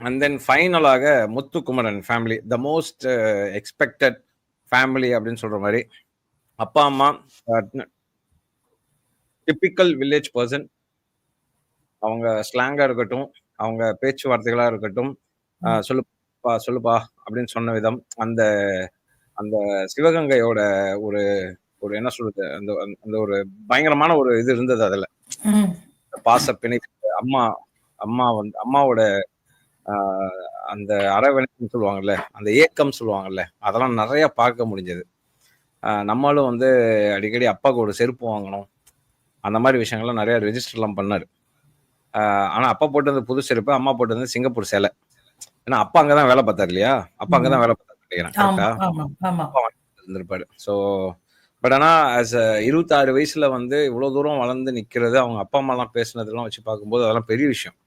And then ஃபைனலாக Muthukumaran family, the most expected family அப்படின்னு சொல்ற மாதிரி. அப்பா அம்மா டிப்பிக்கல் வில்லேஜ் பர்சன். அவங்க ஸ்லாங்கா இருக்கட்டும், அவங்க பேச்சுவார்த்தைகளா இருக்கட்டும், சொல்லுப்பா சொல்லுப்பா அப்படின்னு சொன்ன விதம், அந்த அந்த சிவகங்கையோட ஒரு ஒரு என்ன சொல்றது, அந்த அந்த ஒரு பயங்கரமான ஒரு இது இருந்தது அதுல. பாச பிணைப்பு, அம்மா அம்மா வந்து அம்மாவோட அந்த அரவணைப்புன்னு சொல்லுவாங்கல்ல, அந்த ஏக்கம் சொல்லுவாங்கல்ல, அதெல்லாம் நிறைய பார்க்க முடிஞ்சது. நம்மளும் வந்து அடிக்கடி அப்பாவுக்கு ஒரு செருப்பு வாங்கணும், அந்த மாதிரி விஷயங்கள்லாம் நிறைய ரெஜிஸ்டர்லாம் பண்ணாரு. ஆனா அப்பா போட்டிருந்த புது செருப்பு, அம்மா போட்டிருந்த சிங்கப்பூர் சேலை. ஏன்னா அப்பா அங்கதான் வேலை பார்த்தாரு இல்லையா, அப்பா அங்கதான் வேலை பார்த்தாரு நினைக்கிறேன், கரெக்டா? அப்பா வாங்கிட்டு இருந்திருப்பாரு. ஸோ பட் ஆனா ஆஸ் 26 வயசுல வந்து இவ்வளவு தூரம் வளர்ந்து நிக்கிறது, அவங்க அப்பா அம்மா எல்லாம் பேசுனதெல்லாம் வச்சு பார்க்கும்போது அதெல்லாம் பெரிய விஷயம்.